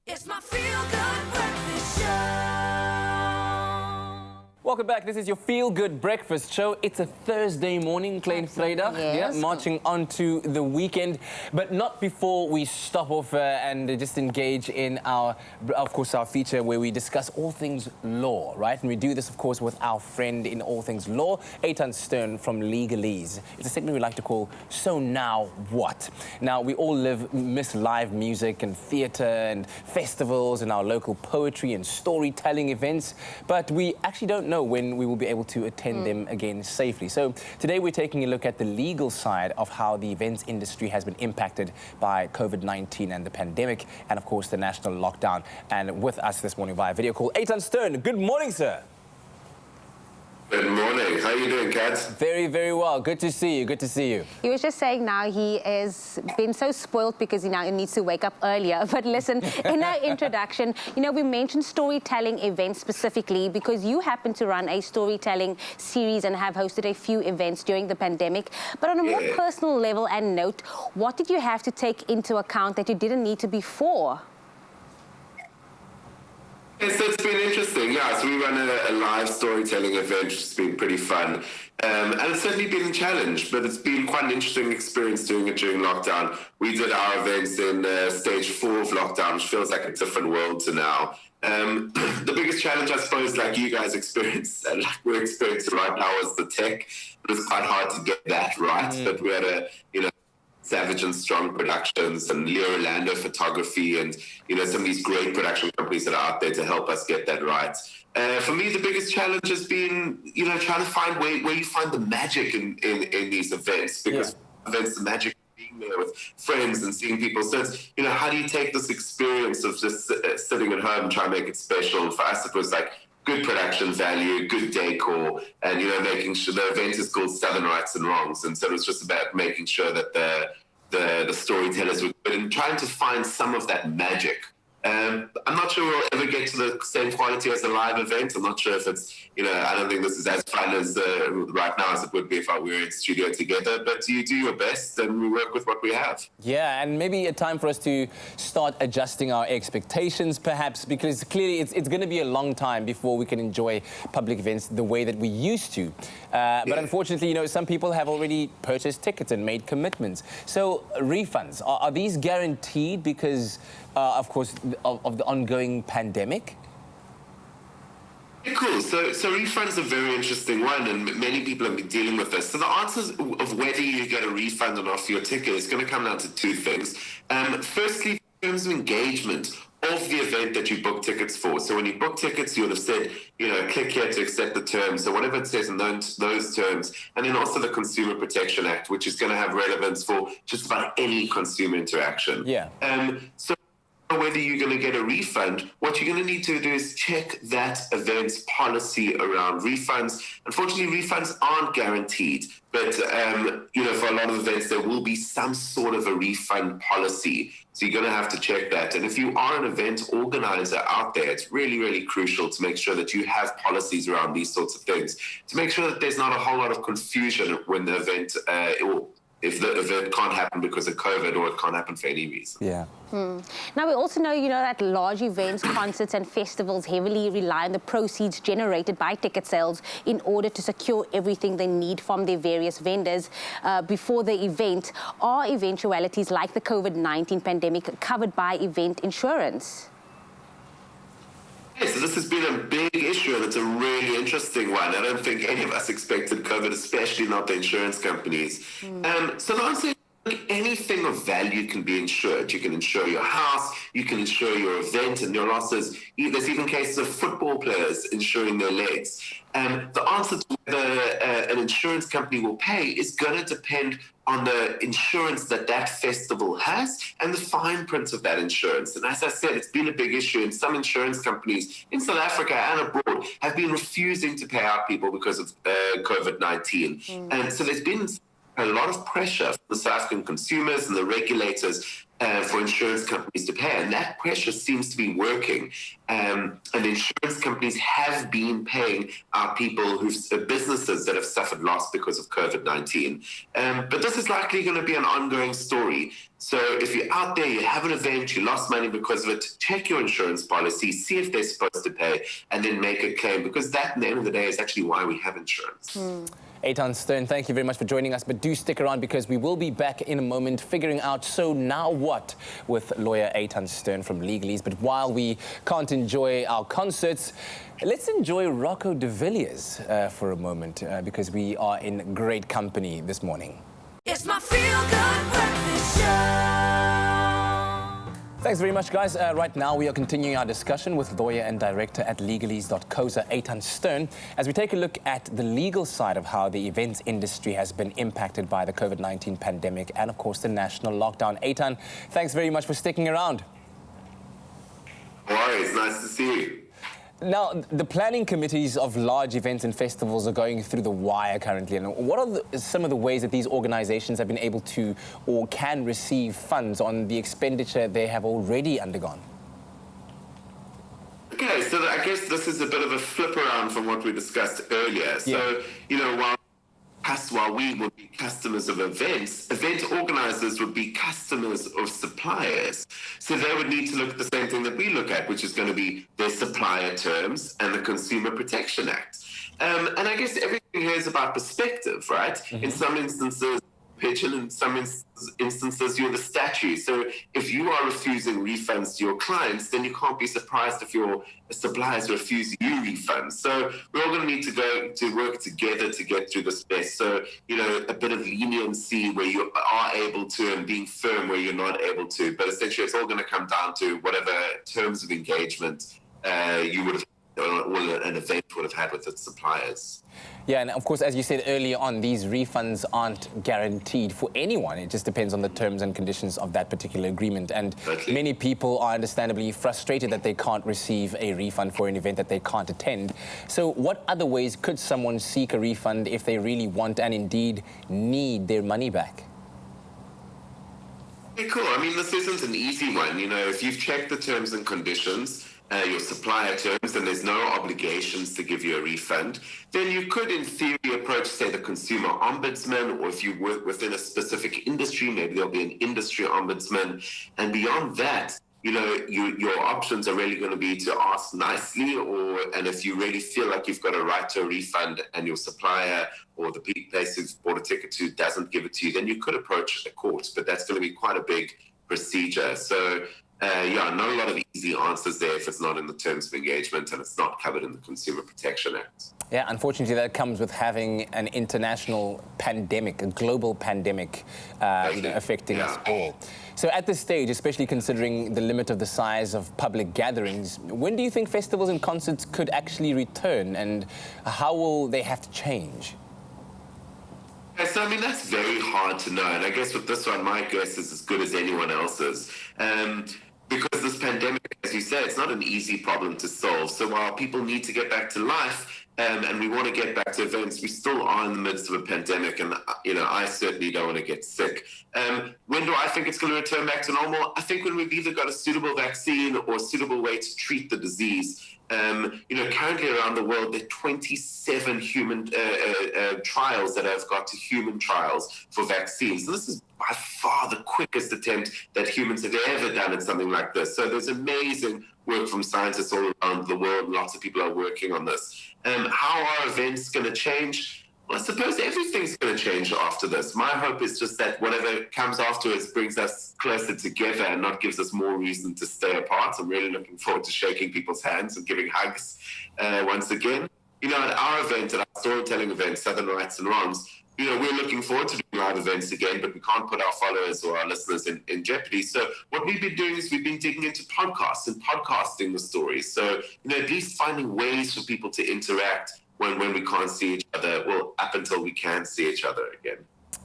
It's my feel-good breakfast show. Welcome back. This is your feel-good breakfast show. It's a Thursday morning, Klein Freda. Yes. Yeah, marching onto the weekend. But not before we stop off and just engage in our feature where we discuss all things law, right? And we do this, of course, with our friend in all things law, Eitan Stern from Legalese. It's a segment we like to call So Now What? Now, we all miss live music and theatre and festivals and our local poetry and storytelling events, but we actually don't know when we will be able to attend them again safely. So today we're taking a look at the legal side of how the events industry has been impacted by COVID-19 and the pandemic, and of course the national lockdown. And with us this morning via video call, Eitan Stern. Good morning, sir. Good morning. How are you doing, Kat? Very, very well. Good to see you. Good to see you. He was just saying now he has been so spoiled because he now needs to wake up earlier. But listen, in our introduction, we mentioned storytelling events specifically because you happen to run a storytelling series and have hosted a few events during the pandemic. But on a more personal level and note, what did you have to take into account that you didn't need to before? Yes, it's been interesting. Yeah, so we run a live storytelling event, which has been pretty fun. And it's certainly been a challenge, but it's been quite an interesting experience doing it during lockdown. We did our events in stage 4 of lockdown, which feels like a different world to now. The biggest challenge, I suppose, like you guys experienced, and like we're experiencing right now, is the tech. It was quite hard to get that right, but we had Savage and Strong Productions and Leo Orlando Photography and, some of these great production companies that are out there to help us get that right. For me, the biggest challenge has been, trying to find where you find the magic in these events, because events, the magic being there with friends and seeing people. So it's, how do you take this experience of just sitting at home and try and make it special? And for us, it was like good production value, good decor, and, making sure the event is called Southern Rights and Wrongs. And so it was just about making sure that the storytellers were good and trying to find some of that magic. I'm not sure we'll ever get to the same quality as a live event. I'm not sure if it's, I don't think this is as fun as right now as it would be if we were in studio together, but you do your best and we work with what we have. Yeah, and maybe a time for us to start adjusting our expectations, perhaps, because clearly it's going to be a long time before we can enjoy public events the way that we used to. But unfortunately, some people have already purchased tickets and made commitments. So refunds, are these guaranteed because, of course, of the ongoing pandemic? Cool. So refunds are a very interesting one, and many people have been dealing with this. So the answers of whether you get a refund or not for your ticket is going to come down to two things. Firstly, in terms of engagement of the event that you book tickets for. So when you book tickets, you would have said, click here to accept the terms. So whatever it says in those terms, and then also the Consumer Protection Act, which is going to have relevance for just about any consumer interaction. Yeah. So whether you're going to get a refund, what you're going to need to do is check that event's policy around refunds. Unfortunately, refunds aren't guaranteed, but for a lot of events, there will be some sort of a refund policy. So you're going to have to check that. And if you are an event organizer out there, it's really, really crucial to make sure that you have policies around these sorts of things, to make sure that there's not a whole lot of confusion when the event if the event can't happen because of COVID or it can't happen for any reason. Yeah. Now, we also know, that large events, concerts and festivals heavily rely on the proceeds generated by ticket sales in order to secure everything they need from their various vendors before the event. Are eventualities like the COVID-19 pandemic covered by event insurance? Yes, so this has been a big issue, and it's a really interesting one. I don't think any of us expected COVID, especially not the insurance companies. So the answer is, anything of value can be insured. You can insure your house, you can insure your event and your losses. There's even cases of football players insuring their legs. The answer to whether an insurance company will pay is going to depend on the insurance that festival has and the fine print of that insurance. And as I said, it's been a big issue, and some insurance companies in South Africa and abroad have been refusing to pay out people because of COVID-19. And so there's been a lot of pressure from the South African consumers and the regulators for insurance companies to pay, and that pressure seems to be working. And insurance companies have been paying our people businesses that have suffered loss because of COVID-19. But this is likely going to be an ongoing story. So if you're out there, you have an event, you lost money because of it, check your insurance policy, see if they're supposed to pay, and then make a claim, because that, at the end of the day, is actually why we have insurance. Eitan Stern, thank you very much for joining us, but do stick around because we will be back in a moment figuring out so now what with lawyer Eitan Stern from Legalese. But while we can't enjoy our concerts, let's enjoy Rocco de Villiers for a moment because we are in great company this morning. It's my feel-good breakfast show. Thanks very much, guys. Right now, we are continuing our discussion with lawyer and director at legalese.co.za, Eitan Stern, as we take a look at the legal side of how the events industry has been impacted by the COVID-19 pandemic and, of course, the national lockdown. Eitan, thanks very much for sticking around. No worries, nice to see you. Now, the planning committees of large events and festivals are going through the wire currently. And what are some of the ways that these organizations have been able to or can receive funds on the expenditure they have already undergone? Okay, so I guess this is a bit of a flip around from what we discussed earlier. So, you know, while we would be customers of events, event organizers would be customers of suppliers. So they would need to look at the same thing that we look at, which is going to be their supplier terms and the Consumer Protection Act. And I guess everything here is about perspective, right? In some instances, pitch, and in some instances, you're the statue. So if you are refusing refunds to your clients, then you can't be surprised if your suppliers refuse you refunds. So we're all going to need to go to work together to get through this mess. So, you know, a bit of leniency where you are able to and being firm where you're not able to. But essentially, it's all going to come down to whatever terms of engagement you would have, or an event would have had with its suppliers. Yeah, and of course, as you said earlier on, these refunds aren't guaranteed for anyone. It just depends on the terms and conditions of that particular agreement. And many people are understandably frustrated that they can't receive a refund for an event that they can't attend. So what other ways could someone seek a refund if they really want and indeed need their money back? Okay, cool. I mean, this isn't an easy one. You know, if you've checked the terms and conditions, your supplier terms, and there's no obligations to give you a refund, then you could, in theory, approach, say, the consumer ombudsman, or if you work within a specific industry, maybe there'll be an industry ombudsman. And beyond that, you know, your options are really going to be to ask nicely, and if you really feel like you've got a right to a refund and your supplier or the place you've bought a ticket to doesn't give it to you, then you could approach a court, but that's going to be quite a big procedure. So yeah, not a lot of easy answers there if it's not in the terms of engagement and it's not covered in the Consumer Protection Act. Yeah, unfortunately, that comes with having an international pandemic, a global pandemic, you know, affecting us all. So at this stage, especially considering the limit of the size of public gatherings, when do you think festivals and concerts could actually return, and how will they have to change? Yeah, so, I mean, that's very hard to know. And I guess with this one, my guess is as good as anyone else's. Because this pandemic, as you say, it's not an easy problem to solve. So while people need to get back to life and we want to get back to events, we still are in the midst of a pandemic. And, you know, I certainly don't want to get sick. When do I think it's going to return back to normal? I think when we've either got a suitable vaccine or a suitable way to treat the disease. You know, currently around the world, there are 27 human trials that have got to human trials for vaccines. So this is by far the quickest attempt that humans have ever done in something like this. So there's amazing work from scientists all around the world. Lots of people are working on this. How are events going to change? Well, I suppose everything's going to change after this. My hope is just that whatever comes afterwards brings us closer together and not gives us more reason to stay apart. I'm really looking forward to shaking people's hands and giving hugs once again. You know, at our event, at our storytelling event, Southern Rights and Wrongs, you know, we're looking forward to doing live events again, but we can't put our followers or our listeners in jeopardy. So what we've been doing is we've been digging into podcasts and podcasting the stories. So, you know, at least finding ways for people to interact when we can't see each other, well, up until we can see each other again.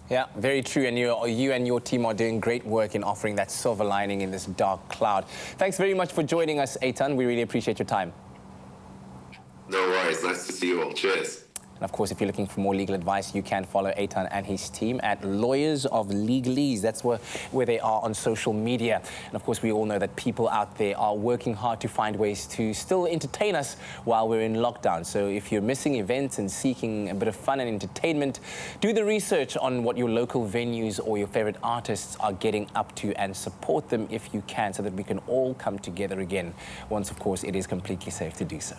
Yeah, very true. And you and your team are doing great work in offering that silver lining in this dark cloud. Thanks very much for joining us, Eitan. We really appreciate your time. No worries. Nice to see you all. Cheers. And of course, if you're looking for more legal advice, you can follow Eitan and his team at Director of Legalese. That's where they are on social media. And of course, we all know that people out there are working hard to find ways to still entertain us while we're in lockdown. So if you're missing events and seeking a bit of fun and entertainment, do the research on what your local venues or your favorite artists are getting up to and support them if you can, so that we can all come together again once, of course, it is completely safe to do so.